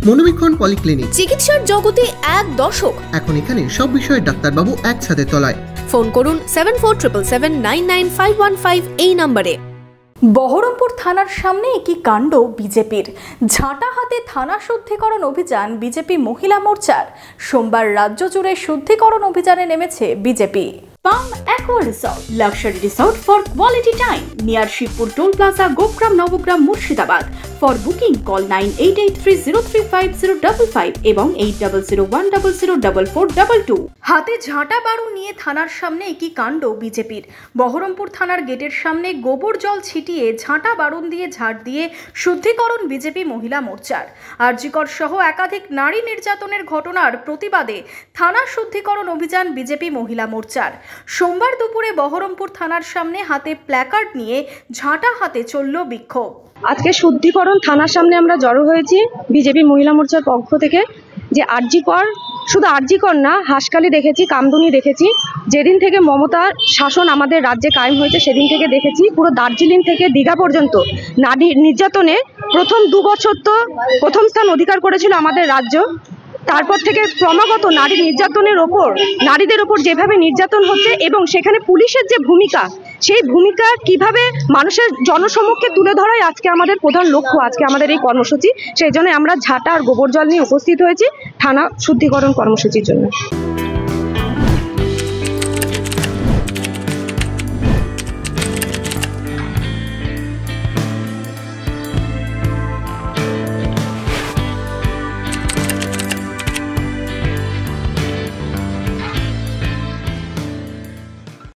মনোবীক্ষণ polyclinic, চিকিৎসার জগতে এক দশক। এখন এখানে সব বিষয়ে ডাক্তারবাবু একসাথে তলায়। ফোন করুন 7477999515 এই নম্বরে। বহরমপুর থানার সামনে একই কাণ্ড বিজেপির। ঝাঁটা হাতে থানা শুদ্ধিকরণ অভিযান বিজেপি মহিলা মোর্চার। সোমবার রাজ্য জুড়ে শুদ্ধিকরণ অভিযানে নেমেছে BJP. Palm Aqua Resort, luxury resort for quality time near Shivpur Toll Plaza, Gopgram, Navagram, Murshidabad. For booking, call 9883035055 এবং 8001004422। হাতে ঝাঁটা বারু নিয়ে থানার সামনে একই কাণ্ড বিজেপির। বহরমপুর থানার গেটের সামনে গোবর জল ছিটিয়ে ঝাঁটা বারুন দিয়ে ঝাড় দিয়ে শুদ্ধিকরণ বিজেপি মহিলা মোর্চার। আরজিকর সহ একাধিক নারী নির্যাতনের ঘটনার প্রতিবাদে থানা শুদ্ধিকরণ অভিযান বিজেপি মহিলা মোর্চার। সোমবার দুপুরে বহরমপুর থানার সামনে হাতে প্ল্যাকার্ড নিয়ে ঝাঁটা হাতে চলল বিক্ষোভ। আজকে শুদ্ধিকরণ থানার সামনে আমরা জড়ো হয়েছি বিজেপি মহিলা মোর্চার পক্ষ থেকে। যে আরজিকর, শুধু আরজিকর না, হাসকালি দেখেছি, কামদুনি দেখেছি। যেদিন থেকে মমতার শাসন আমাদের রাজ্যে কায়েম হয়েছে সেদিন থেকে দেখেছি পুরো দার্জিলিং থেকে দীঘা পর্যন্ত নারী নির্যাতনে প্রথম 2 বছর তো প্রথম স্থান অধিকার করেছিল আমাদের রাজ্য। তারপর থেকে ক্রমাগত নারী নির্যাতনের ওপর, নারীদের ওপর যেভাবে নির্যাতন হচ্ছে এবং সেখানে পুলিশের যে ভূমিকা, সেই ভূমিকা কিভাবে মানুষের জনসমক্ষে তুলে ধরাই আজকে আমাদের প্রধান লক্ষ্য, আজকে আমাদের এই কর্মসূচি। সেই জন্য আমরা ঝাঁটা আর গোবর জল নিয়ে উপস্থিত হয়েছি থানা শুদ্ধিকরণ কর্মসূচির জন্য।